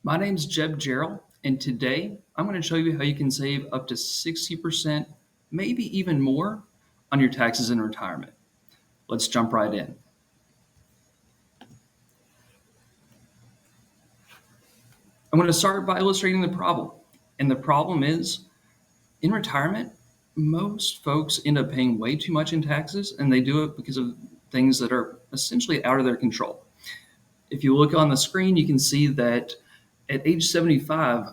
My name's Jeb Gerald, and today I'm going to show you how you can save up to 60%, maybe even more, on your taxes in retirement. Let's jump right in. I'm going to start by illustrating the problem. And the problem is, in retirement, most folks end up paying way too much in taxes, and they do it because of things that are essentially out of their control. If you look on the screen, you can see that at age 75,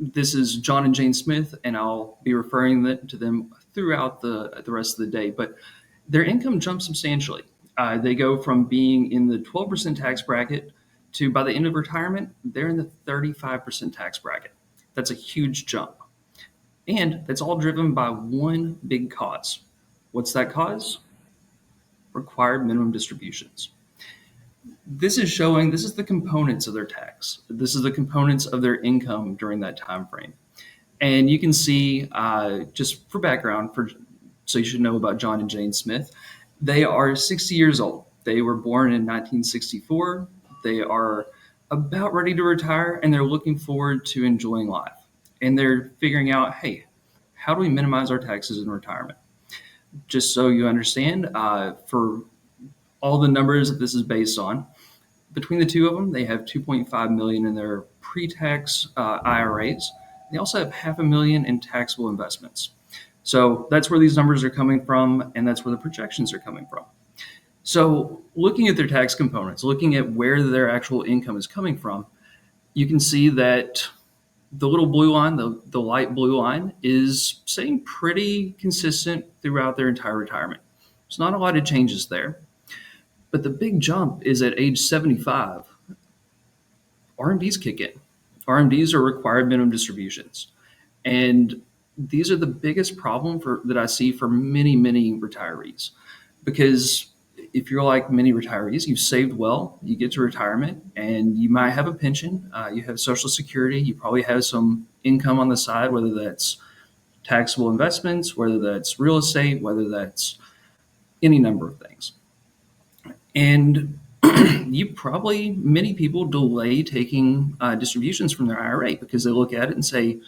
this is John and Jane Smith, and I'll be referring to them throughout the rest of the day. But their income jumps substantially. They go from being in the 12% tax bracket to, by the end of retirement, they're in the 35% tax bracket. That's a huge jump. And that's all driven by one big cause. What's that cause? Required minimum distributions. This is the components of their tax. This is the components of their income during that time frame. And you can see, just for background, so you should know about John and Jane Smith, they are 60 years old. They were born in 1964. They are about ready to retire, and they're looking forward to enjoying life. And they're figuring out, hey, how do we minimize our taxes in retirement? Just so you understand, for all the numbers that this is based on, between the two of them, they have $2.5 million in their pre-tax IRAs. They also have $500,000 in taxable investments. So that's where these numbers are coming from, and that's where the projections are coming from. So looking at their tax components, looking at where their actual income is coming from, you can see that the little blue line, the light blue line, is staying pretty consistent throughout their entire retirement. There's not a lot of changes there. But the big jump is at age 75, RMDs kick in. RMDs are required minimum distributions. And these are the biggest problem that I see for many, many retirees. Because if you're like many retirees, you've saved well, you get to retirement, and you might have a pension, you have Social Security, you probably have some income on the side, whether that's taxable investments, whether that's real estate, whether that's any number of things. And many people delay taking distributions from their IRA because they look at it and say,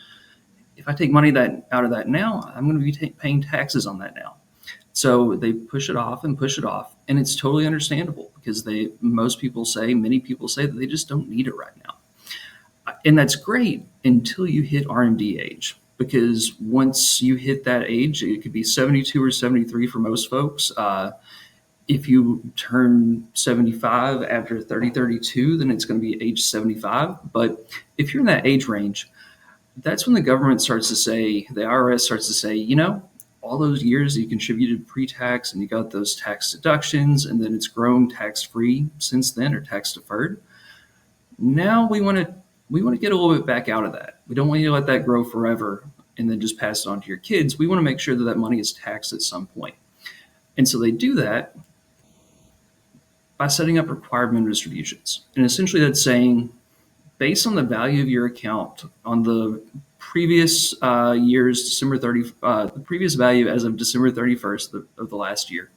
if I take money out of that now, I'm going to be paying taxes on that now. So they push it off, and it's totally understandable because many people say that they just don't need it right now. And that's great until you hit RMD age, because once you hit that age, it could be 72 or 73 for most folks. If you turn 75 after 32, then it's going to be age 75. But if you're in that age range, that's when the IRS starts to say, all those years you contributed pre-tax and you got those tax deductions, and then it's grown tax-free since then, or tax-deferred. Now we want to get a little bit back out of that. We don't want you to let that grow forever and then just pass it on to your kids. We want to make sure that money is taxed at some point. And so they do that by setting up required minimum distributions. And essentially that's saying, based on the value of your account on the previous year's the previous value as of December 31st of the last year,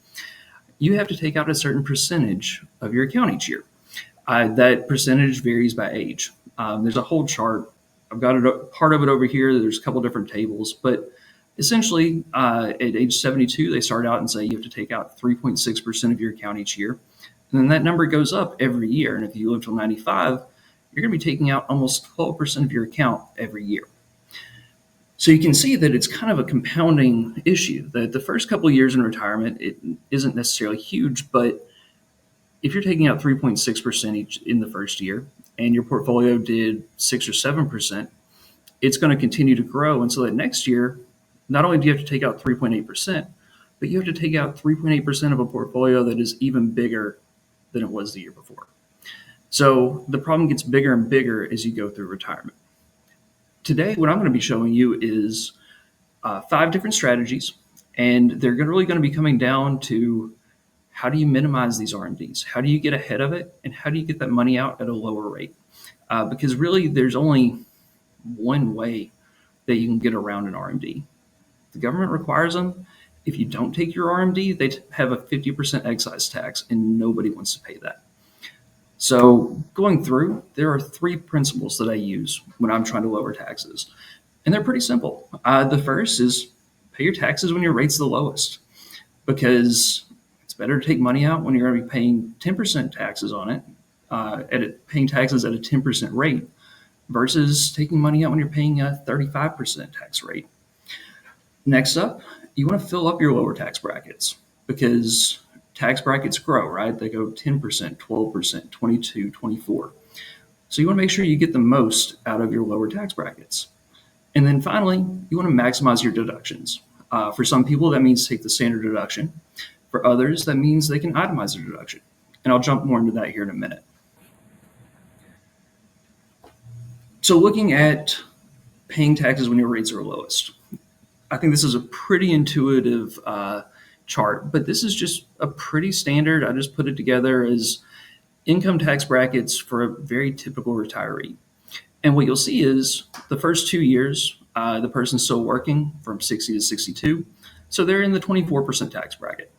you have to take out a certain percentage of your account each year. That percentage varies by age. There's a whole chart. I've got part of it over here. There's a couple different tables, but essentially at age 72, they start out and say you have to take out 3.6% of your account each year. And then that number goes up every year. And if you live till 95, you're going to be taking out almost 12% of your account every year. So you can see that it's kind of a compounding issue, that the first couple of years in retirement, it isn't necessarily huge, but if you're taking out 3.6% each in the first year and your portfolio did 6 or 7%, it's going to continue to grow. And so that next year, not only do you have to take out 3.8%, but you have to take out 3.8% of a portfolio that is even bigger than it was the year before. So the problem gets bigger and bigger as you go through retirement. Today, what I'm going to be showing you is 5 different strategies, and they're really going to be coming down to how do you minimize these RMDs? How do you get ahead of it? And how do you get that money out at a lower rate? Because really, there's only one way that you can get around an RMD. The government requires them. If you don't take your RMD, they have a 50% excise tax, and nobody wants to pay that. So, going through, there are three principles that I use when I'm trying to lower taxes, and they're pretty simple. The first is pay your taxes when your rate's the lowest, because it's better to take money out when you're going to be paying 10% taxes on it, paying taxes at a 10% rate, versus taking money out when you're paying a 35% tax rate. Next up, you want to fill up your lower tax brackets because tax brackets grow, right? They go 10%, 12%, 22, 24. So you want to make sure you get the most out of your lower tax brackets. And then finally, you want to maximize your deductions. For some people, that means take the standard deduction. For others, that means they can itemize their deduction. And I'll jump more into that here in a minute. So, looking at paying taxes when your rates are lowest, I think this is a pretty intuitive chart, but this is just a pretty standard. I just put it together as income tax brackets for a very typical retiree. And what you'll see is the first 2 years, the person's still working from 60 to 62. So they're in the 24% tax bracket.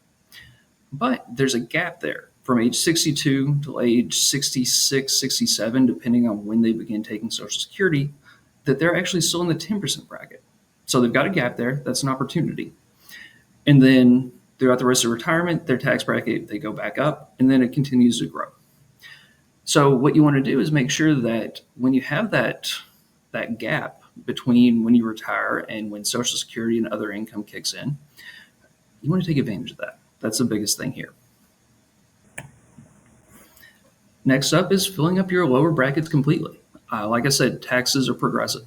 But there's a gap there from age 62 to age 66, 67, depending on when they begin taking Social Security, that they're actually still in the 10% bracket. So they've got a gap there. That's an opportunity. And then throughout the rest of retirement, their tax bracket, they go back up, and then it continues to grow. So what you want to do is make sure that when you have that gap between when you retire and when Social Security and other income kicks in, you want to take advantage of that. That's the biggest thing here. Next up is filling up your lower brackets completely. Like I said, taxes are progressive.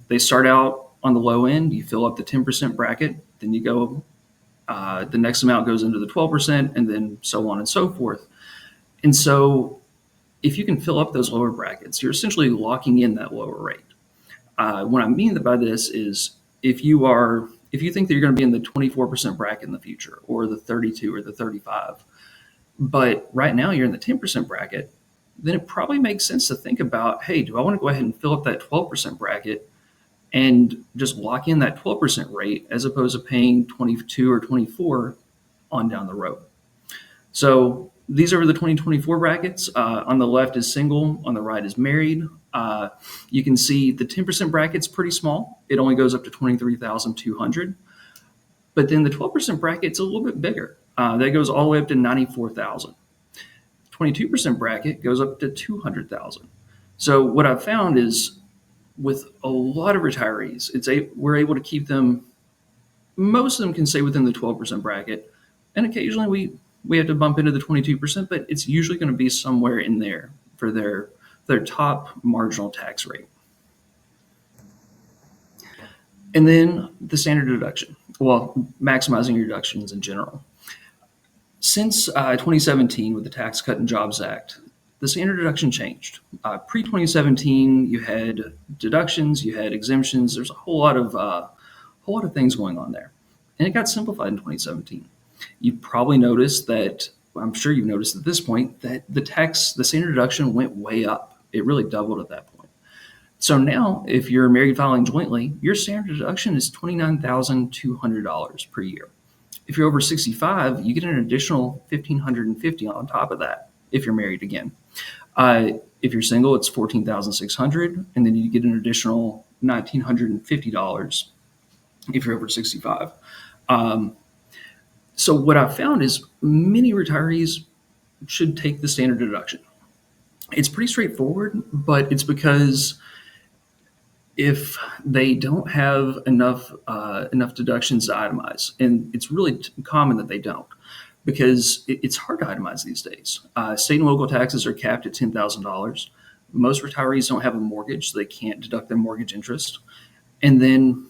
They start out on the low end, you fill up the 10% bracket, then you go, the next amount goes into the 12%, and then so on and so forth. And so if you can fill up those lower brackets, you're essentially locking in that lower rate. What I mean by this is if you think that you're going to be in the 24% bracket in the future, or the 32 or the 35, but right now you're in the 10% bracket, then it probably makes sense to think about, hey, do I want to go ahead and fill up that 12% bracket and just lock in that 12% rate as opposed to paying 22 or 24 on down the road? So these are the 2024 brackets. On the left is single, on the right is married. You can see the 10% bracket's pretty small. It only goes up to 23,200. But then the 12% bracket's a little bit bigger. That goes all the way up to 94,000. 22% bracket goes up to 200,000. So what I've found is with a lot of retirees, we're able to keep them. Most of them can stay within the 12% bracket, and occasionally we have to bump into the 22%, but it's usually going to be somewhere in there for their top marginal tax rate. And then the standard deduction. Well, maximizing your deductions in general. Since 2017, with the Tax Cut and Jobs Act, the standard deduction changed. Pre-2017, you had deductions, you had exemptions. There's a whole lot of things going on there, and it got simplified in 2017. You probably noticed that. I'm sure you've noticed at this point that the standard deduction went way up. It really doubled at that point. So now, if you're married filing jointly, your standard deduction is $29,200 per year. If you're over 65, you get an additional $1,550 on top of that if you're married again. If you're single, it's $14,600, and then you get an additional $1,950 if you're over 65. So what I've found is many retirees should take the standard deduction. It's pretty straightforward, but it's because if they don't have enough deductions to itemize, and it's really common that they don't, because it's hard to itemize these days. State and local taxes are capped at $10,000. Most retirees don't have a mortgage, so they can't deduct their mortgage interest. And then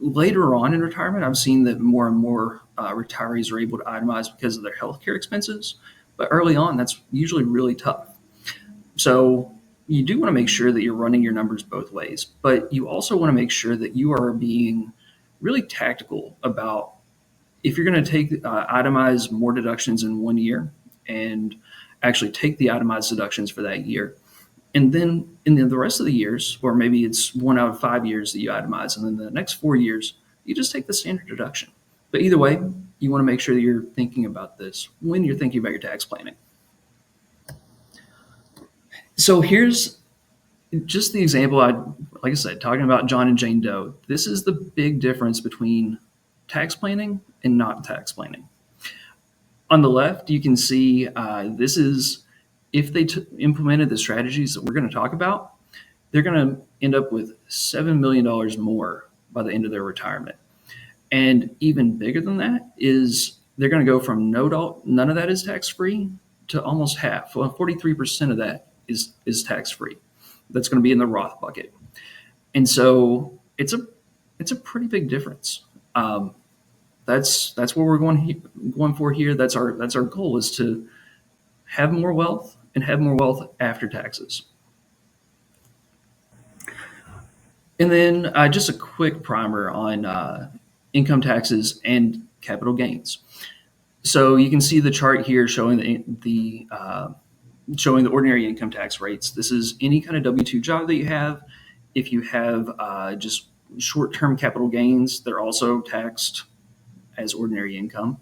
later on in retirement, I've seen that more and more retirees are able to itemize because of their healthcare expenses. But early on, that's usually really tough. So you do want to make sure that you're running your numbers both ways, but you also want to make sure that you are being really tactical about if you're going to itemize more deductions in 1 year and actually take the itemized deductions for that year. And then in the rest of the years, or maybe it's 1 out of 5 years that you itemize, and then the next 4 years, you just take the standard deduction. But either way, you want to make sure that you're thinking about this when you're thinking about your tax planning. So here's just the example. Like I said, talking about John and Jane Doe. This is the big difference between tax planning and not tax planning. On the left, you can see this is if they implemented the strategies that we're going to talk about, they're going to end up with $7 million more by the end of their retirement. And even bigger than that is they're going to go from none of that is tax free to almost half. Well, 43% of that is tax free. That's going to be in the Roth bucket. And so it's a pretty big difference. That's what we're going for here. That's our goal, is to have more wealth and have more wealth after taxes. And then just a quick primer on income taxes and capital gains. So you can see the chart here showing showing the ordinary income tax rates. This is any kind of W-2 job that you have. If you have just short-term capital gains, they're also taxed as ordinary income.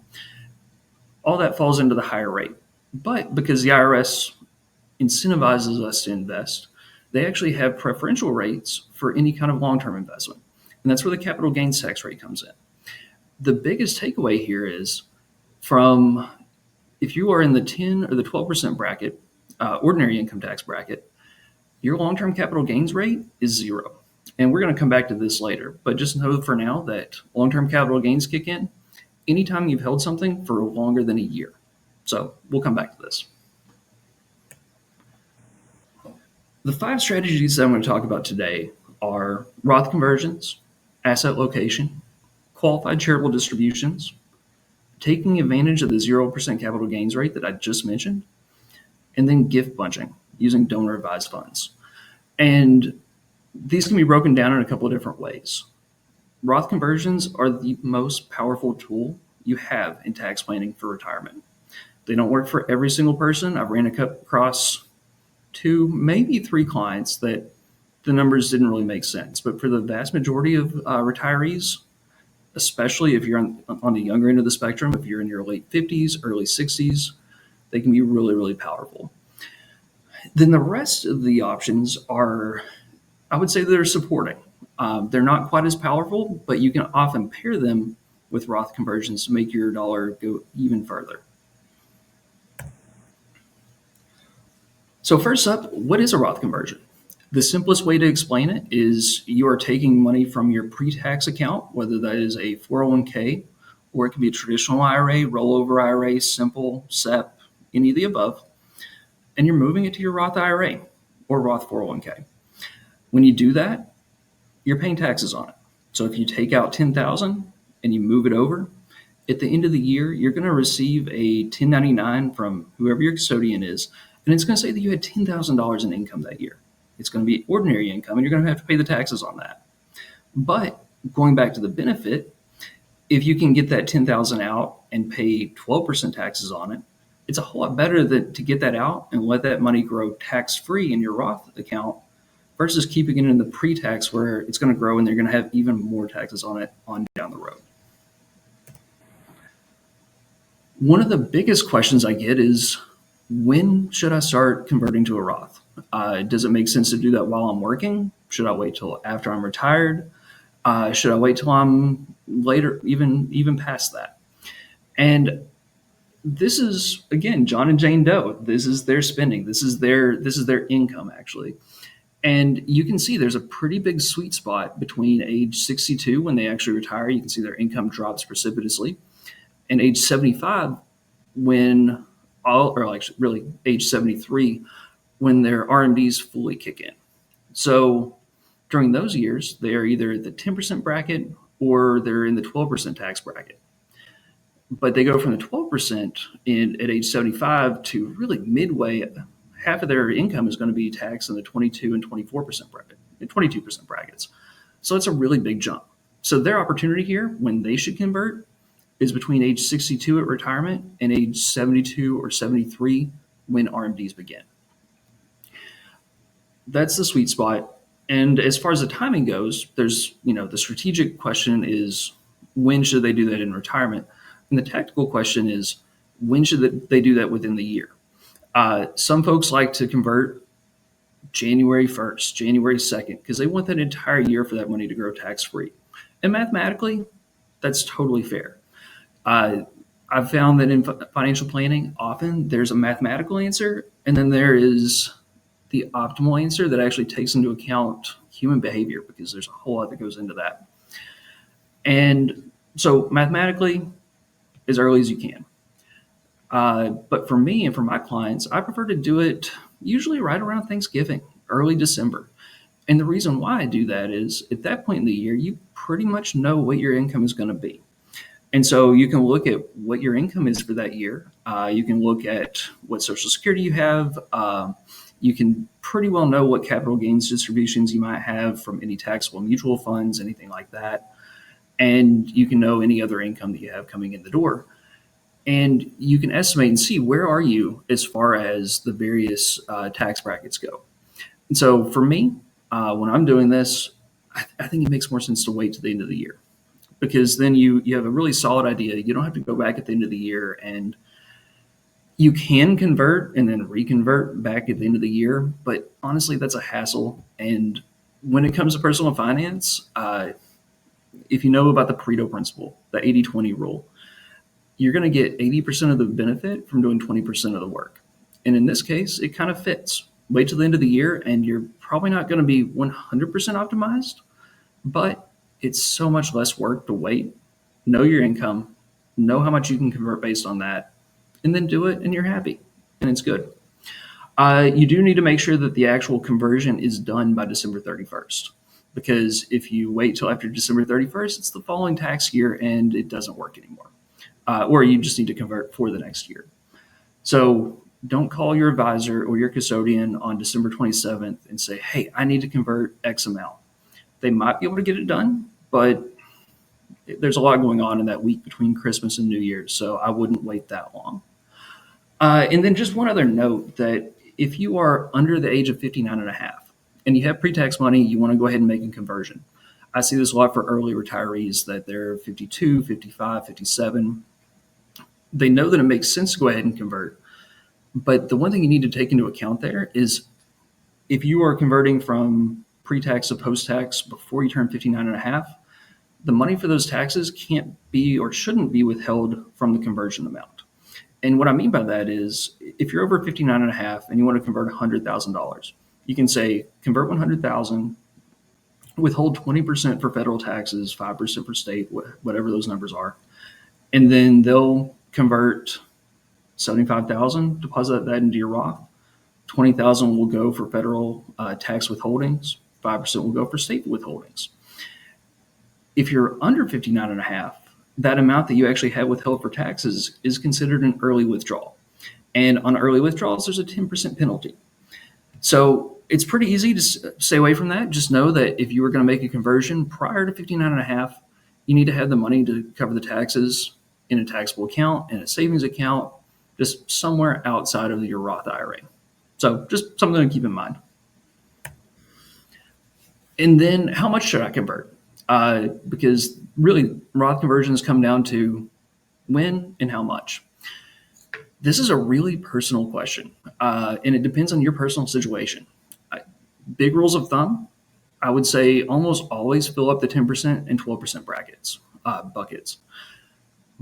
All that falls into the higher rate. But because the IRS incentivizes us to invest, they actually have preferential rates for any kind of long-term investment. And that's where the capital gains tax rate comes in. The biggest takeaway here is from if you are in the 10 or the 12% bracket, ordinary income tax bracket, your long-term capital gains rate is zero. And we're going to come back to this later, but just know for now that long-term capital gains kick in anytime you've held something for longer than a year. So we'll come back to this. The 5 strategies that I'm going to talk about today are Roth conversions, asset location, qualified charitable distributions, taking advantage of the 0% capital gains rate that I just mentioned, and then gift bunching using donor advised funds. And these can be broken down in a couple of different ways. Roth conversions are the most powerful tool you have in tax planning for retirement. They don't work for every single person. I've ran across 2, maybe 3 clients that the numbers didn't really make sense. But for the vast majority of retirees, especially if you're on the younger end of the spectrum, if you're in your late 50s, early 60s, they can be really, really powerful. Then the rest of the options are, I would say, they're supporting. They're not quite as powerful, but you can often pair them with Roth conversions to make your dollar go even further. So first up, what is a Roth conversion? The simplest way to explain it is you are taking money from your pre-tax account, whether that is a 401k or it can be a traditional IRA, rollover IRA, simple, SEP, any of the above, and you're moving it to your Roth IRA or Roth 401k. When you do that, you're paying taxes on it. So if you take out $10,000 and you move it over, at the end of the year, you're going to receive a 1099 from whoever your custodian is, and it's going to say that you had $10,000 in income that year. It's going to be ordinary income, and you're going to have to pay the taxes on that. But going back to the benefit, if you can get that $10,000 out and pay 12% taxes on it, it's a whole lot better to get that out and let that money grow tax-free in your Roth account versus keeping it in the pre-tax where it's going to grow and they're going to have even more taxes on it on down the road. One of the biggest questions I get is, when should I start converting to a Roth? Does it make sense to do that while I'm working? Should I wait till after I'm retired? Should I wait till I'm later, even past that? And this is, again, John and Jane Doe. This is their spending. This is their income, actually. And you can see there's a pretty big sweet spot between age 62 when they actually retire. You can see their income drops precipitously. And age 75 when really age 73 when their RMDs fully kick in. So during those years, they're either at the 10% bracket or they're in the 12% tax bracket. But they go from the 12% at age 75 to really midway. Half of their income is going to be taxed in the 22 and 24% bracket, the 22% brackets. So it's a really big jump. So their opportunity here, when they should convert, is between age 62 at retirement and age 72 or 73 when RMDs begin. That's the sweet spot. And as far as the timing goes, there's, the strategic question is, when should they do that in retirement? And the tactical question is, when should they do that within the year? Some folks like to convert January 1st, January 2nd, because they want that entire year for that money to grow tax free. And mathematically, that's totally fair. Uh, I've found that in financial planning, often there's a mathematical answer, and then there is the optimal answer that actually takes into account human behavior, because there's a whole lot that goes into that. And so, mathematically, as early as you can. But for me and for my clients, I prefer to do it usually right around Thanksgiving, early December. And the reason why I do that is at that point in the year, you pretty much know what your income is going to be. And so you can look at what your income is for that year. You can look at what Social Security you have. You can pretty well know what capital gains distributions you might have from any taxable mutual funds, anything like that. And you can know any other income that you have coming in the door. And you can estimate and see where are you as far as the various tax brackets go. And so for me, when I'm doing this, I think it makes more sense to wait to the end of the year, because then you have a really solid idea. You don't have to go back at the end of the year, and you can convert and then reconvert back at the end of the year. But honestly, that's a hassle. And when it comes to personal finance, if you know about the Pareto principle, the 80-20 rule, you're going to get 80% of the benefit from doing 20% of the work. And in this case, it kind of fits. Wait till the end of the year, and you're probably not going to be 100% optimized, but it's so much less work to wait, know your income, know how much you can convert based on that, and then do it, and you're happy, and it's good. You do need to make sure that the actual conversion is done by December 31st, because if you wait till after December 31st, it's the following tax year, and it doesn't work anymore. Or you just need to convert for the next year. So don't call your advisor or your custodian on December 27th and say, hey, I need to convert X amount. They might be able to get it done, but there's a lot going on in that week between Christmas and New Year's, so I wouldn't wait that long. And then just one other note, that if you are under the age of 59 and a half and you have pre-tax money, you want to go ahead and make a conversion. I see this a lot for early retirees, that they're 52, 55, 57. They know that it makes sense to go ahead and convert. But the one thing you need to take into account there is, if you are converting from pre-tax to post-tax before you turn 59 and a half, the money for those taxes can't be or shouldn't be withheld from the conversion amount. And what I mean by that is, if you're over 59 and a half and you want to convert $100,000, you can say convert 100,000, withhold 20% for federal taxes, 5% for state, whatever those numbers are, and then they'll convert 75,000, deposit that into your Roth. 20,000 will go for federal tax withholdings. 5% will go for state withholdings. If you're under 59 and a half, that amount that you actually have withheld for taxes is considered an early withdrawal. And on early withdrawals, there's a 10% penalty. So it's pretty easy to stay away from that. Just know that if you were going to make a conversion prior to 59 and a half, you need to have the money to cover the taxes in a taxable account, in a savings account, just somewhere outside of your Roth IRA. So just something to keep in mind. And then how much should I convert? Because really, Roth conversions come down to when and how much. This is a really personal question, and it depends on your personal situation. Big rules of thumb, I would say almost always fill up the 10% and 12% buckets.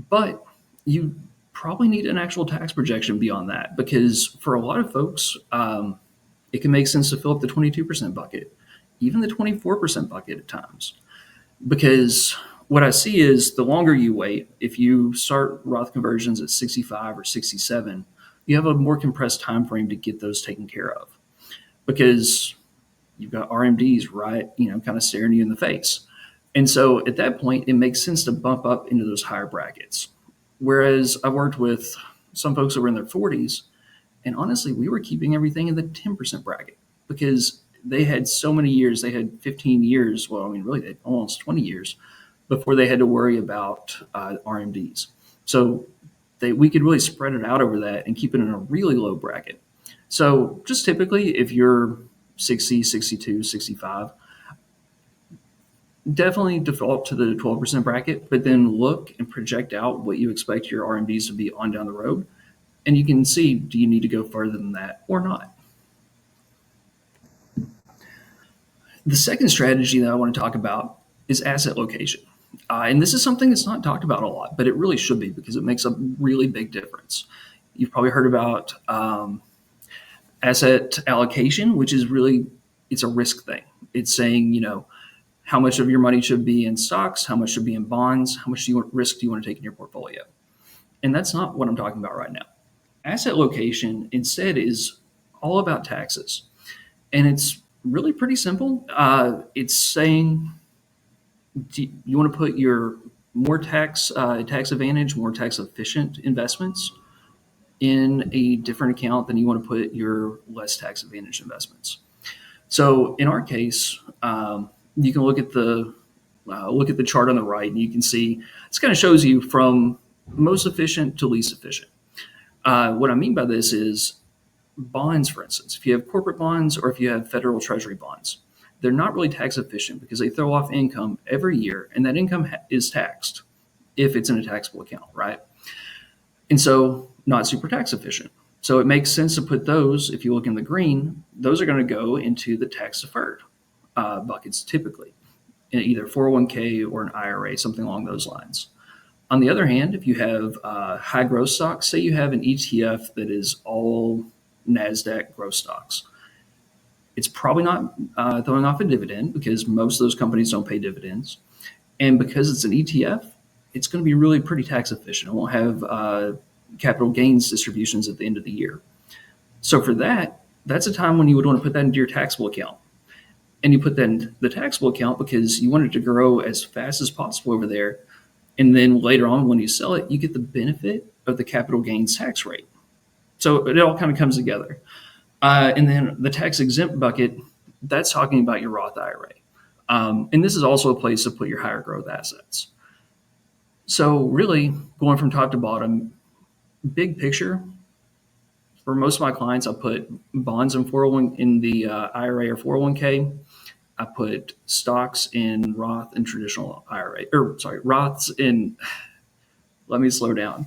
But you probably need an actual tax projection beyond that, because for a lot of folks, it can make sense to fill up the 22% bucket, even the 24% bucket at times. Because what I see is, the longer you wait, if you start Roth conversions at 65 or 67, you have a more compressed time frame to get those taken care of, because you've got RMDs kind of staring you in the face. And so at that point, it makes sense to bump up into those higher brackets. Whereas I've worked with some folks that were in their 40s, and honestly, we were keeping everything in the 10% bracket, because they had so many years. They had 15 years. Well, I mean, really, they had almost 20 years before they had to worry about RMDs. So we could really spread it out over that and keep it in a really low bracket. So just typically, if you're 60, 62, 65, definitely default to the 12% bracket, but then look and project out what you expect your RMDs to be on down the road. And you can see, do you need to go further than that or not? The second strategy that I want to talk about is asset location. And this is something that's not talked about a lot, but it really should be because it makes a really big difference. You've probably heard about asset allocation, which is really it's a risk thing. It's saying, how much of your money should be in stocks, how much should be in bonds, how much risk do you want to take in your portfolio? And that's not what I'm talking about right now. Asset location instead is all about taxes. And it's really pretty simple. It's saying, do you want to put your more tax advantage, more tax efficient investments in a different account than you want to put your less tax advantaged investments. So in our case, you can look at the chart on the right, and you can see this kind of shows you from most efficient to least efficient. What I mean by this is bonds, for instance. If you have corporate bonds or if you have federal treasury bonds, they're not really tax efficient because they throw off income every year, and that income is taxed if it's in a taxable account, right? And so not super tax efficient. So it makes sense to put those, if you look in the green, those are going to go into the tax deferred buckets typically, in either 401k or an IRA, something along those lines. On the other hand, if you have high growth stocks, say you have an ETF that is all NASDAQ growth stocks, it's probably not throwing off a dividend because most of those companies don't pay dividends. And because it's an ETF, it's going to be really pretty tax efficient. It won't have capital gains distributions at the end of the year. So for that, that's a time when you would want to put that into your taxable account. And you put that in the taxable account because you want it to grow as fast as possible over there. And then later on, when you sell it, you get the benefit of the capital gains tax rate. So it all kind of comes together. And then the tax exempt bucket, that's talking about your Roth IRA. And this is also a place to put your higher growth assets. So really, going from top to bottom, big picture, for most of my clients, I put bonds in 401 in the IRA or 401k. I put stocks in Roth and traditional IRA, Roths in. Let me slow down.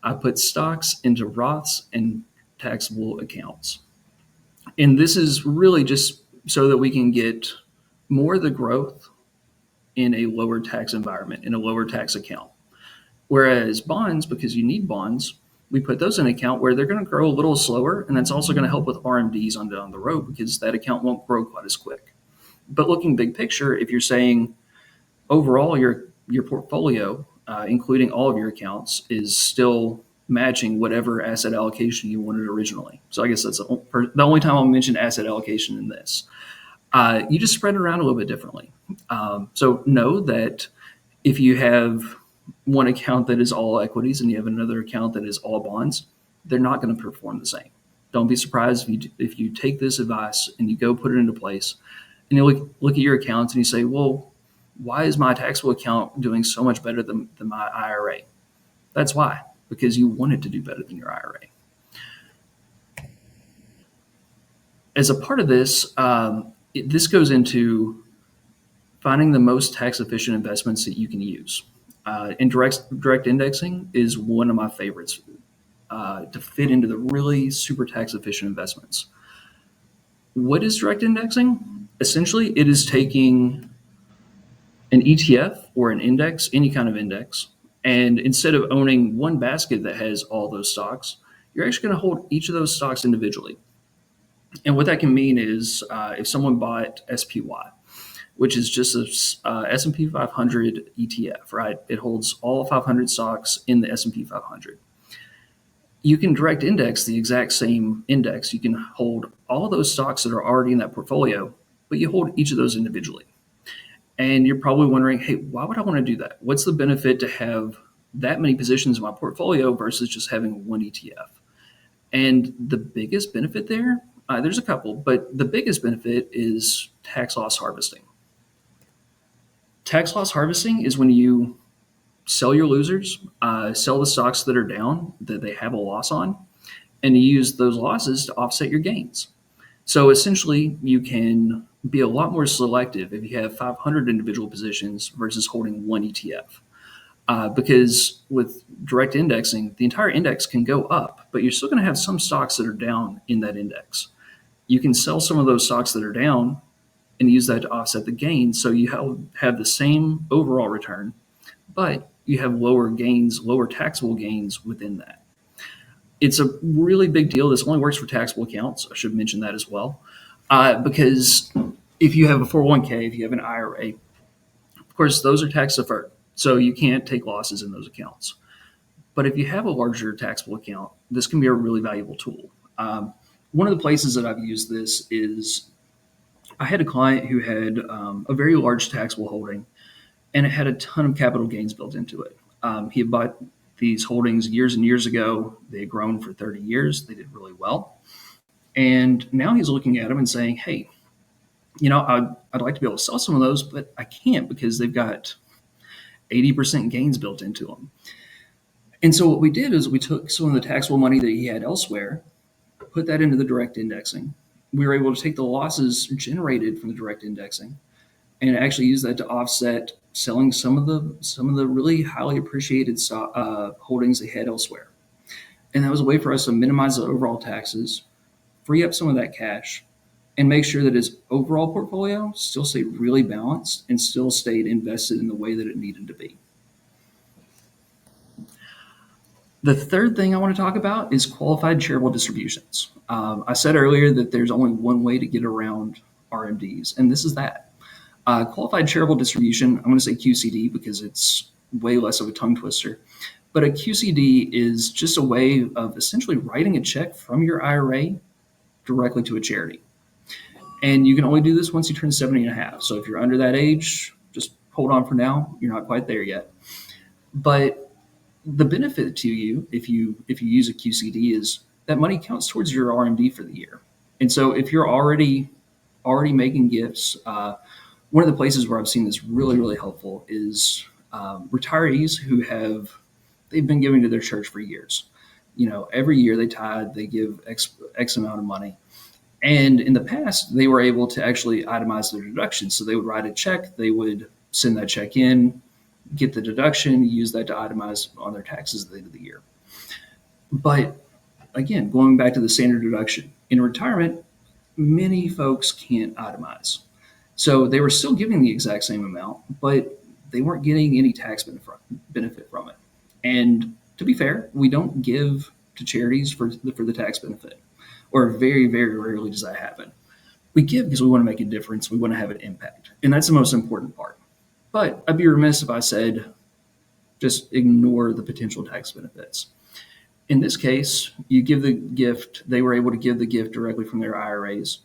I put stocks into Roths and taxable accounts, and this is really just so that we can get more of the growth in a lower tax environment, in a lower tax account. Whereas bonds, because you need bonds, we put those in an account where they're going to grow a little slower, and that's also going to help with RMDs on down the road because that account won't grow quite as quick. But looking big picture, if you're saying overall your portfolio, including all of your accounts, is still matching whatever asset allocation you wanted originally. So I guess that's the only time I'll mention asset allocation in this. You just spread it around a little bit differently. So know that if you have one account that is all equities and you have another account that is all bonds, they're not going to perform the same. Don't be surprised if you take this advice and you go put it into place and you look at your accounts and you say, well, why is my taxable account doing so much better than my IRA? That's why, because you want it to do better than your IRA. As a part of this, this goes into finding the most tax efficient investments that you can use. And direct indexing is one of my favorites to fit into the really super tax efficient investments. What is direct indexing? Essentially, it is taking an ETF or an index, any kind of index, and instead of owning one basket that has all those stocks, you're actually going to hold each of those stocks individually. And what that can mean is if someone bought SPY, which is just a S&P 500 ETF, right? It holds all 500 stocks in the S&P 500. You can direct index the exact same index. You can hold all of those stocks that are already in that portfolio, but you hold each of those individually. And you're probably wondering, hey, why would I want to do that? What's the benefit to have that many positions in my portfolio versus just having one ETF? And the biggest benefit there, there's a couple, but the biggest benefit is tax loss harvesting. Tax loss harvesting is when you sell your losers, sell the stocks that are down, that they have a loss on, and you use those losses to offset your gains. So essentially, you can be a lot more selective if you have 500 individual positions versus holding one ETF. Because with direct indexing, the entire index can go up, but you're still going to have some stocks that are down in that index. You can sell some of those stocks that are down and use that to offset the gains. So you have the same overall return, but you have lower gains, lower taxable gains within that. It's a really big deal. This only works for taxable accounts. I should mention that as well. Because if you have a 401k, if you have an IRA, of course, those are tax deferred. So you can't take losses in those accounts. But if you have a larger taxable account, this can be a really valuable tool. One of the places that I've used this is I had a client who had a very large taxable holding, and it had a ton of capital gains built into it. He had bought these holdings years and years ago. They had grown for 30 years. They did really well. And now he's looking at them and saying, hey, I'd like to be able to sell some of those, but I can't because they've got 80% gains built into them. And so what we did is we took some of the taxable money that he had elsewhere, put that into the direct indexing. We were able to take the losses generated from the direct indexing and actually use that to offset selling some of the really highly appreciated holdings they had elsewhere. And that was a way for us to minimize the overall taxes, free up some of that cash, and make sure that his overall portfolio still stayed really balanced and still stayed invested in the way that it needed to be. The third thing I want to talk about is qualified charitable distributions. I said earlier that there's only one way to get around RMDs, and this is that. Qualified charitable distribution, I'm going to say QCD because it's way less of a tongue twister, but a QCD is just a way of essentially writing a check from your IRA directly to a charity. And you can only do this once you turn 70 and a half. So if you're under that age, just hold on for now. You're not quite there yet. But the benefit to you, if you use a QCD, is that money counts towards your RMD for the year. And so if you're already making gifts, one of the places where I've seen this really, really helpful is retirees they've been giving to their church for years. Every year they tithe, they give X amount of money. And in the past, they were able to actually itemize their deductions. So they would write a check, they would send that check in, get the deduction, use that to itemize on their taxes at the end of the year. But again, going back to the standard deduction, in retirement, many folks can't itemize. So they were still giving the exact same amount, but they weren't getting any tax benefit from it. And to be fair, we don't give to charities for the tax benefit, or very, very rarely does that happen. We give because we want to make a difference. We want to have an impact. And that's the most important part. But I'd be remiss if I said just ignore the potential tax benefits. In this case, you give the gift, they were able to give the gift directly from their IRAs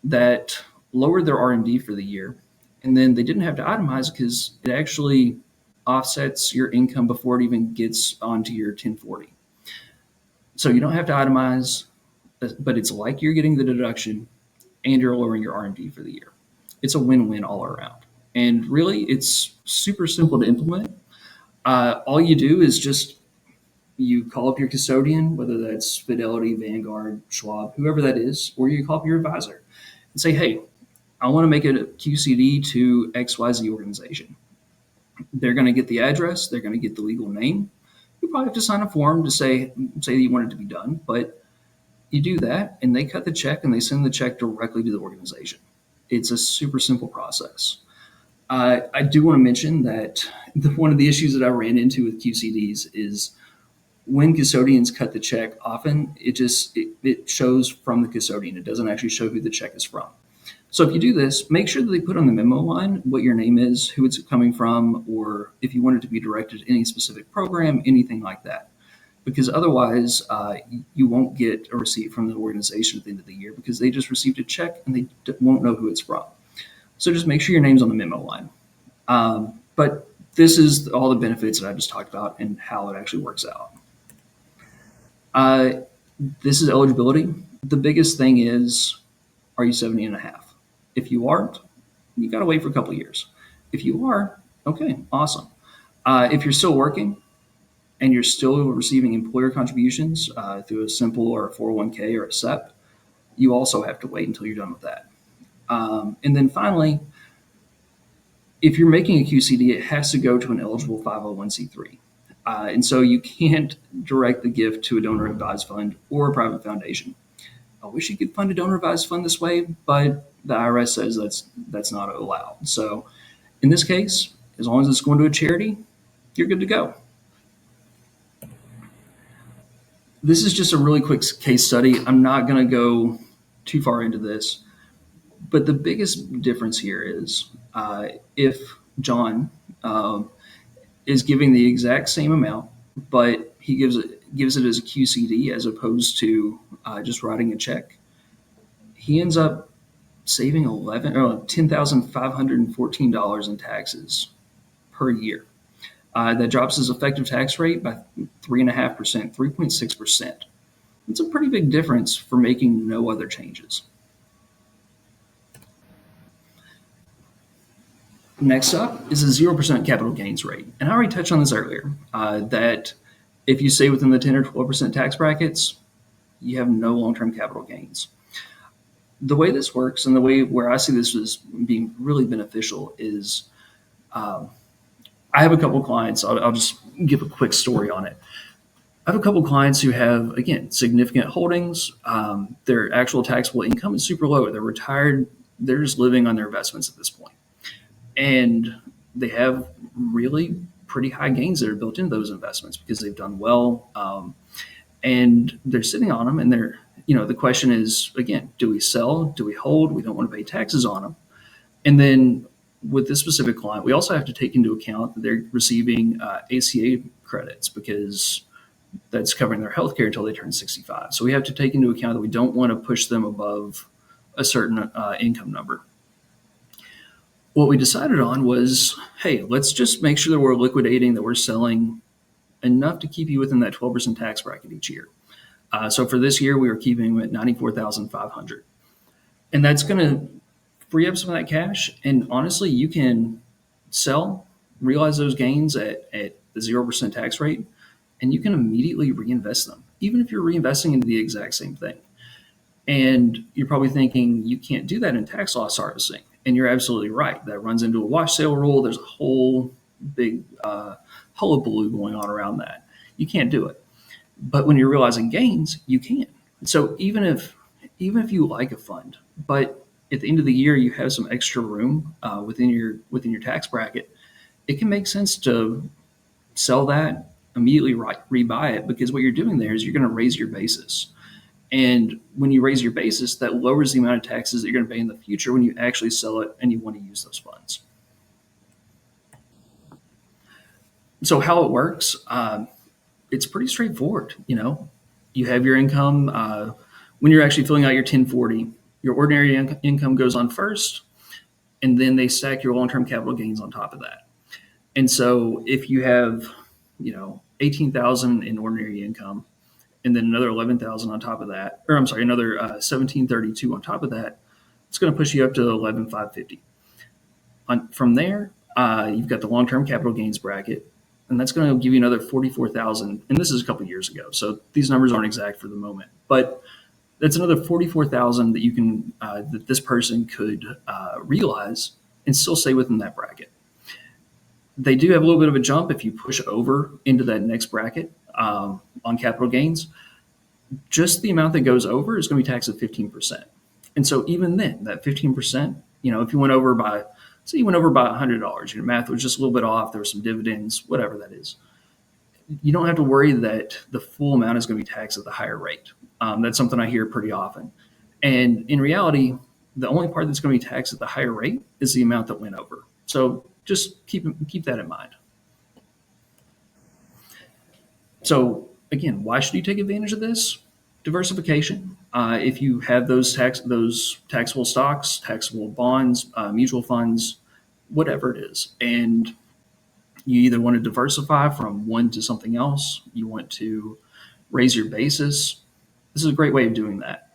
that lowered their RMD for the year. And then they didn't have to itemize because it actually offsets your income before it even gets onto your 1040. So you don't have to itemize, but it's like you're getting the deduction and you're lowering your RMD for the year. It's a win-win all around. And really, it's super simple to implement. All you do is you call up your custodian, whether that's Fidelity, Vanguard, Schwab, whoever that is, or you call up your advisor and say, hey, I want to make a QCD to XYZ organization. They're going to get the address. They're going to get the legal name. You probably have to sign a form to say that you want it to be done, but you do that and they cut the check and they send the check directly to the organization. It's a super simple process. I do want to mention that one of the issues that I ran into with QCDs is when custodians cut the check, often it shows from the custodian. It doesn't actually show who the check is from. So if you do this, make sure that they put on the memo line what your name is, who it's coming from, or if you want it to be directed to any specific program, anything like that. Because otherwise, you won't get a receipt from the organization at the end of the year because they just received a check and they won't know who it's from. So just make sure your name's on the memo line. But this is all the benefits that I just talked about and how it actually works out. This is eligibility. The biggest thing is, are you 70 and a half? If you aren't, you got to wait for a couple of years. If you are, okay, awesome. If you're still working and you're still receiving employer contributions through a simple or a 401k or a SEP, you also have to wait until you're done with that. And then finally, if you're making a QCD, it has to go to an eligible 501c3. And so you can't direct the gift to a donor advised fund or a private foundation. I wish you could fund a donor advised fund this way, but the IRS says that's not allowed. So in this case, as long as it's going to a charity, you're good to go. This is just a really quick case study. I'm not going to go too far into this, but the biggest difference here is if John is giving the exact same amount, but he gives it as a QCD as opposed to just writing a check, he ends up saving $10,514 in taxes per year. That drops his effective tax rate by 3.5%, 3.6%. It's a pretty big difference for making no other changes. Next up is a 0% capital gains rate. And I already touched on this earlier, that if you stay within the 10 or 12% tax brackets, you have no long-term capital gains. The way this works and the way where I see this as being really beneficial is I have a couple clients. I'll just give a quick story on it. I have a couple clients who have, again, significant holdings. Their actual taxable income is super low. They're retired. They're just living on their investments at this point. And they have really pretty high gains that are built into those investments because they've done well. And they're sitting on them. And the question is, again, do we sell? Do we hold? We don't want to pay taxes on them. And then with this specific client, we also have to take into account that they're receiving ACA credits because that's covering their health care until they turn 65. So we have to take into account that we don't want to push them above a certain income number. What we decided on was, hey, let's just make sure that we're liquidating, that we're selling enough to keep you within that 12% tax bracket each year. So for this year, we were keeping them at $94,500. And that's going to free up some of that cash. And honestly, you can sell, realize those gains at the 0% tax rate, and you can immediately reinvest them, even if you're reinvesting into the exact same thing. And you're probably thinking you can't do that in tax loss harvesting. And you're absolutely right. That runs into a wash sale rule. There's a whole big hullabaloo going on around that. You can't do it. But when you're realizing gains, you can. So even if you like a fund, but at the end of the year you have some extra room within your tax bracket, it can make sense to sell that, immediately rebuy it, because what you're doing there is you're going to raise your basis. And when you raise your basis, that lowers the amount of taxes that you're going to pay in the future when you actually sell it and you want to use those funds. So how it works, it's pretty straightforward. You have your income when you're actually filling out your 1040. Your ordinary income goes on first, and then they stack your long-term capital gains on top of that. And so if you have, 18,000 in ordinary income, and then another 11,000 on top of that, or I'm sorry, another 1732 on top of that, it's going to push you up to 11,550. From there, you've got the long-term capital gains bracket, and that's going to give you another 44,000. And this is a couple years ago, so these numbers aren't exact for the moment, but that's another 44,000 that you can that this person could realize and still stay within that bracket. They do have a little bit of a jump if you push over into that next bracket on capital gains. Just the amount that goes over is going to be taxed at 15%. And so even then, that 15%, if you went over by, say you went over by $100, your math was just a little bit off, there were some dividends, whatever that is, you don't have to worry that the full amount is going to be taxed at the higher rate. That's something I hear pretty often. And in reality, the only part that's going to be taxed at the higher rate is the amount that went over. So just keep that in mind. So again, why should you take advantage of this? Diversification. If you have those taxable stocks, taxable bonds, mutual funds, whatever it is, and you either want to diversify from one to something else, you want to raise your basis, this is a great way of doing that.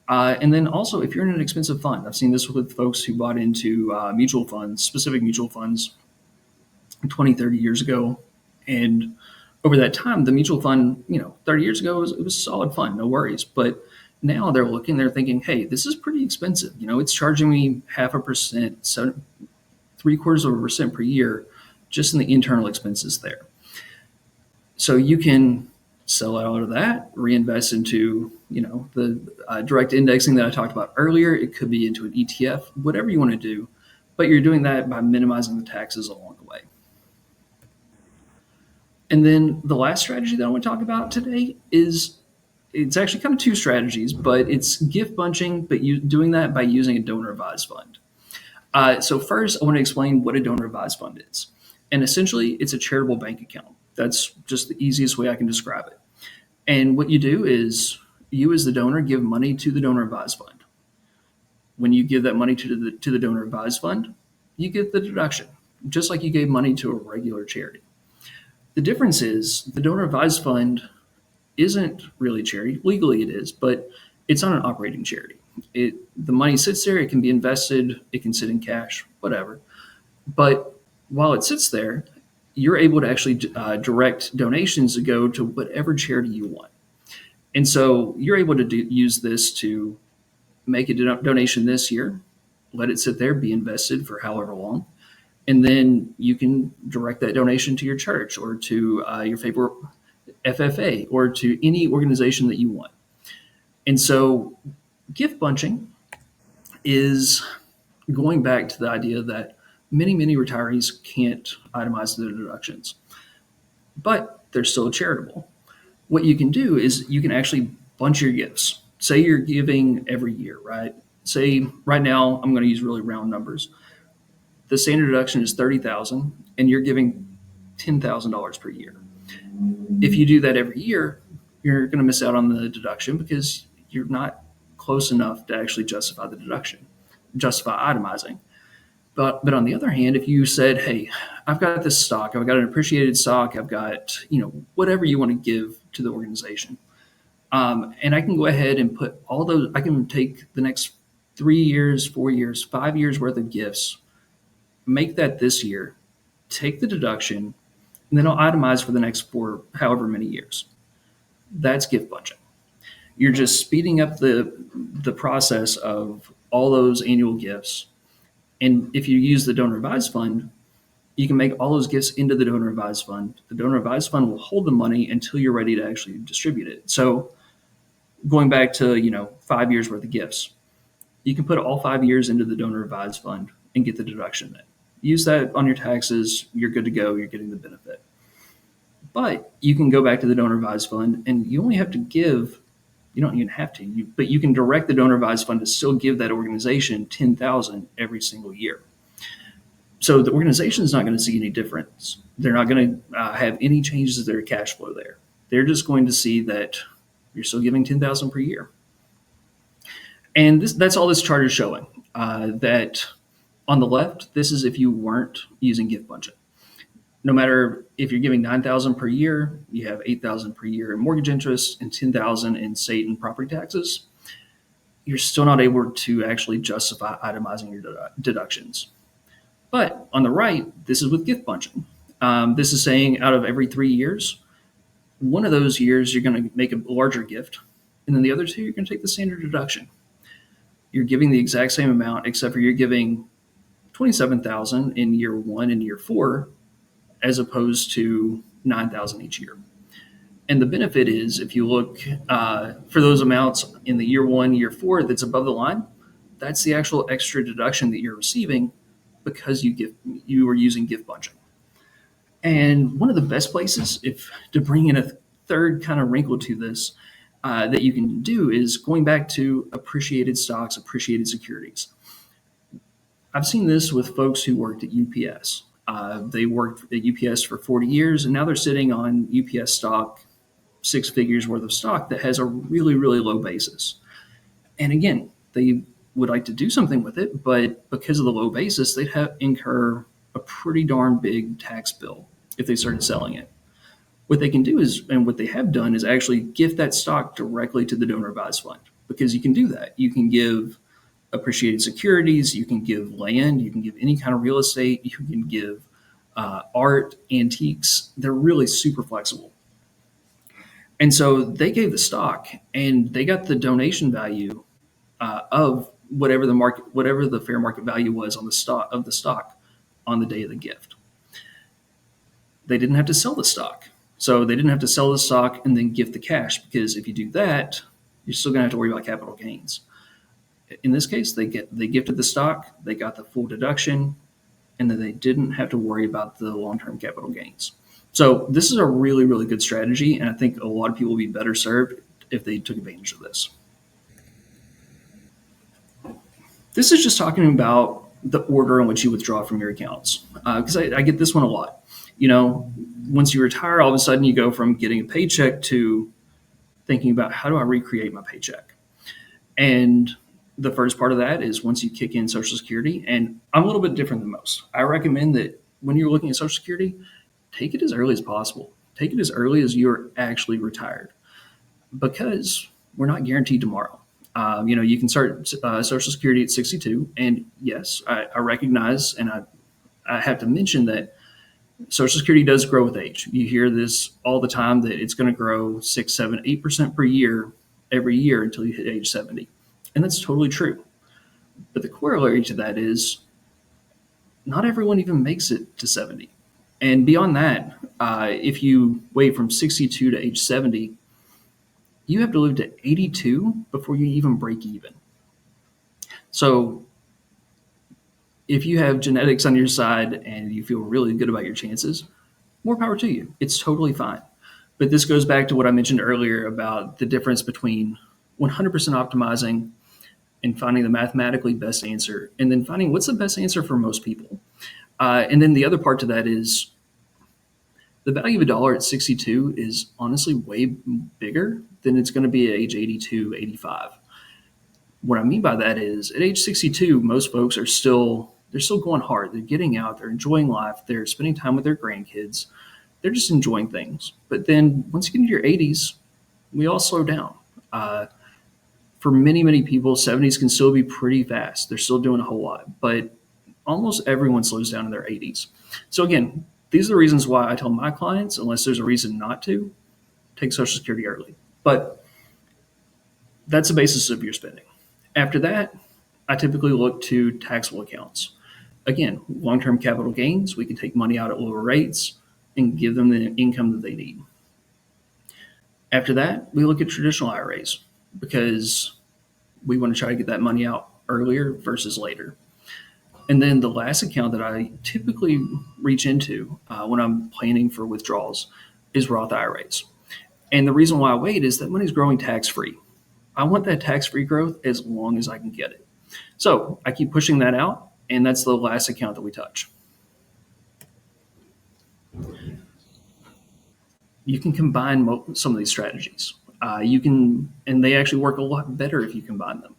And then also, if you're in an expensive fund, I've seen this with folks who bought into mutual funds, specific mutual funds 20, 30 years ago. And over that time, the mutual fund, 30 years ago, it was a solid fund, no worries. But now they're thinking, hey, this is pretty expensive. It's charging me 0.5%, 0.75% per year just in the internal expenses there. So you can Sell out of that, reinvest into the direct indexing that I talked about earlier. It could be into an ETF, whatever you want to do, but you're doing that by minimizing the taxes along the way. And then the last strategy that I want to talk about today is it's actually kind of two strategies, but it's gift bunching, but you doing that by using a donor advised fund. So first, I want to explain what a donor advised fund is. And essentially, it's a charitable bank account. That's just the easiest way I can describe it. And what you do is you, as the donor, give money to the donor advised fund. When you give that money to the donor advised fund, you get the deduction, just like you gave money to a regular charity. The difference is the donor advised fund isn't really charity. Legally, it is, but it's not an operating charity. The money sits there. It can be invested. It can sit in cash, whatever. But while it sits there, you're able to actually direct donations to go to whatever charity you want. And so you're able to use this to make a donation this year, let it sit there, be invested for however long, and then you can direct that donation to your church or to your favorite FFA or to any organization that you want. And so gift bunching is going back to the idea that many retirees can't itemize their deductions, but they're still charitable. What you can do is you can actually bunch your gifts. Say you're giving every year, right? Say right now, I'm going to use really round numbers. The standard deduction is $30,000 and you're giving $10,000 per year. If you do that every year, you're going to miss out on the deduction because you're not close enough to actually justify the deduction, justify itemizing. But on the other hand, if you said, hey, I've got this stock, I've got an appreciated stock, I've got, whatever you want to give to the organization. And I can go ahead and put all those, I can take the next 3 years, 4 years, 5 years worth of gifts, make that this year, take the deduction, and then I'll itemize for the next however many years. That's gift bunching. You're just speeding up the process of all those annual gifts. And if you use the donor advised fund, you can make all those gifts into the donor advised fund. The donor advised fund will hold the money until you're ready to actually distribute it. So going back to 5 years worth of gifts, you can put all 5 years into the donor advised fund and get the deduction then. Use that on your taxes. You're good to go. You're getting the benefit. But you can go back to the donor advised fund and you only have to give. You don't even have to, but you can direct the donor advised fund to still give that organization $10,000 every single year. So the organization is not going to see any difference. They're not going to have any changes to their cash flow there. They're just going to see that you're still giving $10,000 per year. And that's all this chart is showing. That on the left, this is if you weren't using gift bunching. No matter if you're giving $9,000 per year, you have $8,000 per year in mortgage interest and $10,000 in state and property taxes, you're still not able to actually justify itemizing your deductions. But on the right, this is with gift bunching. This is saying out of every 3 years, one of those years you're going to make a larger gift, and then the other two you're going to take the standard deduction. You're giving the exact same amount, except for you're giving $27,000 in year 1 and year 4, as opposed to $9,000 each year. And the benefit is, if you look for those amounts in the year 1, year 4, that's above the line, that's the actual extra deduction that you're receiving because you were using gift bunching. And one of the best places, if to bring in a third kind of wrinkle to this, that you can do is going back to appreciated stocks, appreciated securities. I've seen this with folks who worked at UPS. They worked at UPS for 40 years, and now they're sitting on UPS stock, 6 figures worth of stock that has a really low basis. And again, they would like to do something with it, but because of the low basis, they'd incur a pretty darn big tax bill if they started selling it. What they can do is, and what they have done, is actually gift that stock directly to the donor advised fund, because you can do that. You can give appreciated securities, you can give land, you can give any kind of real estate, you can give art, antiques. They're really super flexible. And so they gave the stock, and they got the donation value of whatever the fair market value was on the stock on the day of the gift. They didn't have to sell the stock. So they didn't have to sell the stock and then gift the cash, because if you do that, you're still going to have to worry about capital gains. In this case, they gifted the stock, they got the full deduction, and then they didn't have to worry about the long-term capital gains. So this is a really, really good strategy, and I think a lot of people will be better served if they took advantage of this. This is just talking about the order in which you withdraw from your accounts, because I get this one a lot. Once you retire, all of a sudden you go from getting a paycheck to thinking about, how do I recreate my paycheck? And the first part of that is once you kick in Social Security, and I'm a little bit different than most. I recommend that when you're looking at Social Security, take it as early as possible. Take it as early as you're actually retired, because we're not guaranteed tomorrow. You can start Social Security at 62, and yes, I recognize, and I have to mention that Social Security does grow with age. You hear this all the time, that it's going to grow 6, 7, 8% per year every year until you hit age 70. And that's totally true. But the corollary to that is not everyone even makes it to 70. And beyond that, if you wait from 62 to age 70, you have to live to 82 before you even break even. So if you have genetics on your side and you feel really good about your chances, more power to you. It's totally fine. But this goes back to what I mentioned earlier about the difference between 100% optimizing and finding the mathematically best answer, and then finding what's the best answer for most people. And then the other part to that is the value of a dollar at 62 is honestly way bigger than it's going to be at age 82, 85. What I mean by that is at age 62, most folks are they're still going hard. They're getting out, they're enjoying life, they're spending time with their grandkids, they're just enjoying things. But then once you get into your 80s, we all slow down. For many, many people, 70s can still be pretty fast. They're still doing a whole lot, but almost everyone slows down in their 80s. So again, these are the reasons why I tell my clients, unless there's a reason not to, take Social Security early. But that's the basis of your spending. After that, I typically look to taxable accounts. Again, long-term capital gains, we can take money out at lower rates and give them the income that they need. After that, we look at traditional IRAs, because we want to try to get that money out earlier versus later. And then the last account that I typically reach into when I'm planning for withdrawals is Roth IRAs. And the reason why I wait is that money's growing tax-free. I want that tax-free growth as long as I can get it. So I keep pushing that out, and that's the last account that we touch. You can combine some of these strategies. And they actually work a lot better if you combine them.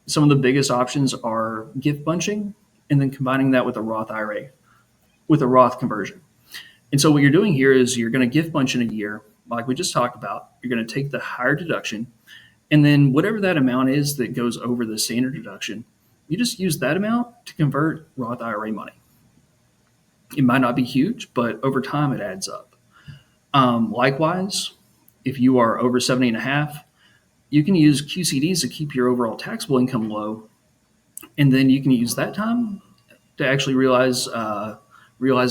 Some of the biggest options are gift bunching, and then combining that with a Roth IRA, with a Roth conversion. And so what you're doing here is you're going to gift bunch in a year, like we just talked about. You're going to take the higher deduction, and then whatever that amount is that goes over the standard deduction, you just use that amount to convert Roth IRA money. It might not be huge, but over time it adds up. Likewise, if you are over 70 and a half, you can use QCDs to keep your overall taxable income low, and then you can use that time to actually realize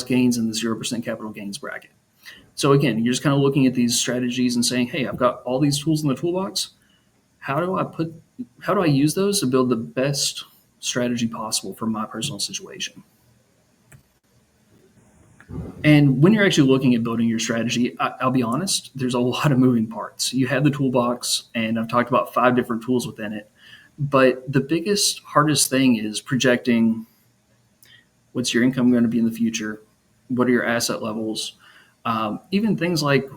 gains in the 0% capital gains bracket. So again, you're just kind of looking at these strategies and saying, hey, I've got all these tools in the toolbox. How do I use those to build the best strategy possible for my personal situation? And when you're actually looking at building your strategy, I'll be honest, there's a lot of moving parts. You have the toolbox, and I've talked about 5 different tools within it. But the biggest, hardest thing is projecting what's your income going to be in the future, what are your asset levels, even things like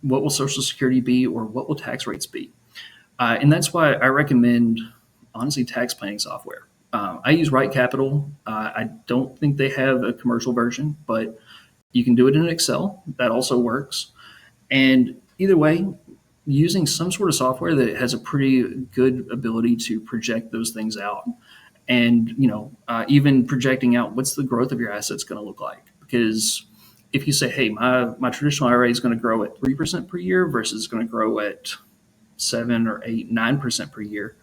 what will Social Security be or what will tax rates be. And that's why I recommend, honestly, tax planning software. I use Right Capital. I don't think they have a commercial version, but you can do it in Excel. That also works. And either way, using some sort of software that has a pretty good ability to project those things out, and even projecting out what's the growth of your assets going to look like. Because if you say, hey, my traditional IRA is going to grow at 3% per year versus going to grow at 7 or 8, 9% per year,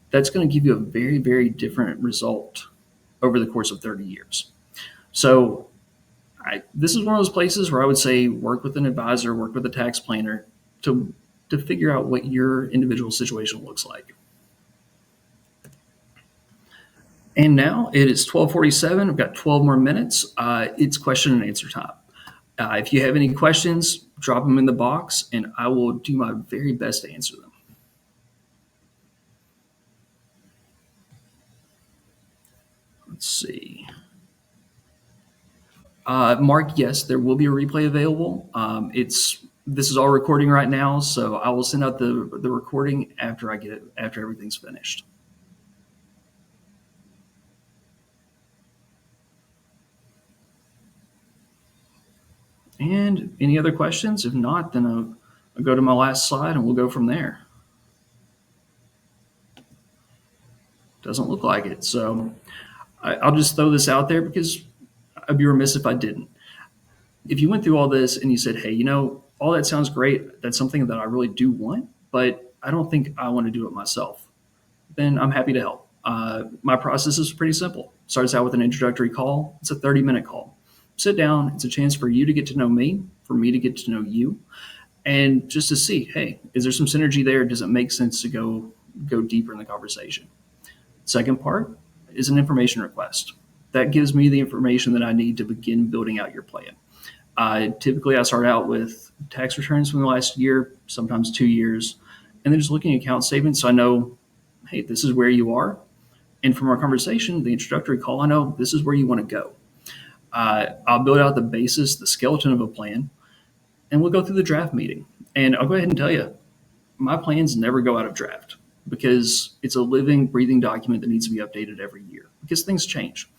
that's going to give you a very, very different result over the course of 30 years. So This is one of those places where I would say work with an advisor, work with a tax planner to figure out what your individual situation looks like. And now it is 12:47. I've got 12 more minutes. It's question and answer time. If you have any questions, drop them in the box, and I will do my very best to answer them. Let's see. Mark, yes, there will be a replay available. This is all recording right now, so I will send out the recording after after everything's finished. And any other questions? If not, then I'll go to my last slide and we'll go from there. Doesn't look like it. So I'll just throw this out there because I'd be remiss if I didn't. If you went through all this and you said, hey, all that sounds great. That's something that I really do want, but I don't think I want to do it myself. Then I'm happy to help. My process is pretty simple. Starts out with an introductory call. It's a 30-minute call. Sit down. It's a chance for you to get to know me, for me to get to know you, and just to see, hey, is there some synergy there? Does it make sense to go deeper in the conversation? Second part is an information request. That gives me the information that I need to begin building out your plan. Typically, I start out with tax returns from the last year, sometimes 2 years, and then just looking at account statements so I know, hey, this is where you are. And from our conversation, the introductory call, I know this is where you want to go. I'll build out the basis, the skeleton of a plan, and we'll go through the draft meeting. And I'll go ahead and tell you, my plans never go out of draft because it's a living, breathing document that needs to be updated every year because things change.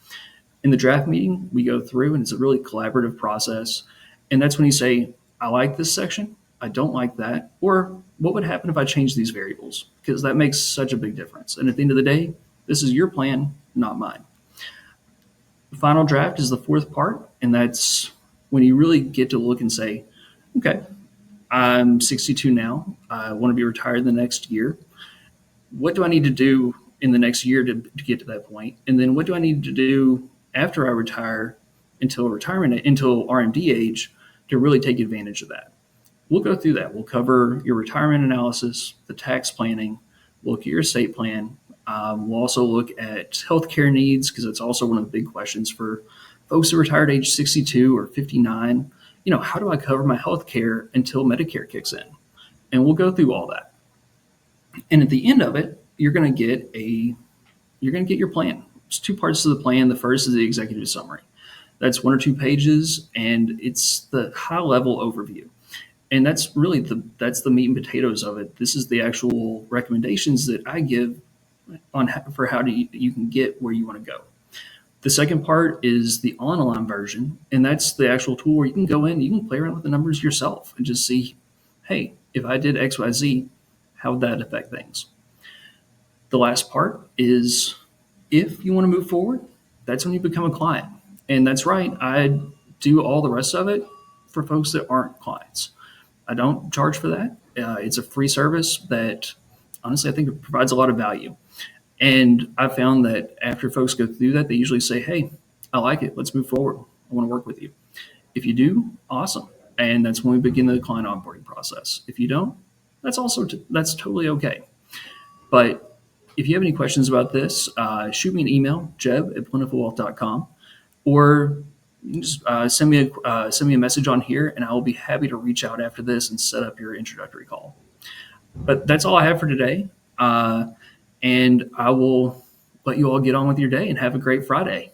In the draft meeting, we go through and it's a really collaborative process. And that's when you say, I like this section, I don't like that, or what would happen if I change these variables? Because that makes such a big difference. And at the end of the day, this is your plan, not mine. The final draft is the fourth part, and that's when you really get to look and say, okay, I'm 62 now. I want to be retired in the next year. What do I need to do in the next year to get to that point? And then what do I need to do after I retire until RMD age to really take advantage of that? We'll go through that. We'll cover your retirement analysis, the tax planning, we'll look at your estate plan. We'll also look at healthcare needs because it's also one of the big questions for folks who retired at age 62 or 59. How do I cover my healthcare until Medicare kicks in? And we'll go through all that. And at the end of it, you're going to get your plan. There's two parts to the plan. The first is the executive summary. That's 1 or 2 pages, and it's the high-level overview. And that's really that's the meat and potatoes of it. This is the actual recommendations that I give for how you can get where you want to go. The second part is the online version, and that's the actual tool where you can go in, you can play around with the numbers yourself and just see, hey, if I did X, Y, Z, how would that affect things? The last part is if you want to move forward, that's when you become a client. And that's right, I do all the rest of it for folks that aren't clients. I don't charge for that. It's a free service that honestly I think it provides a lot of value. And I found that after folks go through that, they usually say, hey, I like it. Let's move forward. I want to work with you. If you do, awesome. And that's when we begin the client onboarding process. If you don't, that's totally okay. But if you have any questions about this, shoot me an email, jeb@plentifulwealth.com, or you can just send me a message on here, and I will be happy to reach out after this and set up your introductory call. But that's all I have for today. And I will let you all get on with your day and have a great Friday.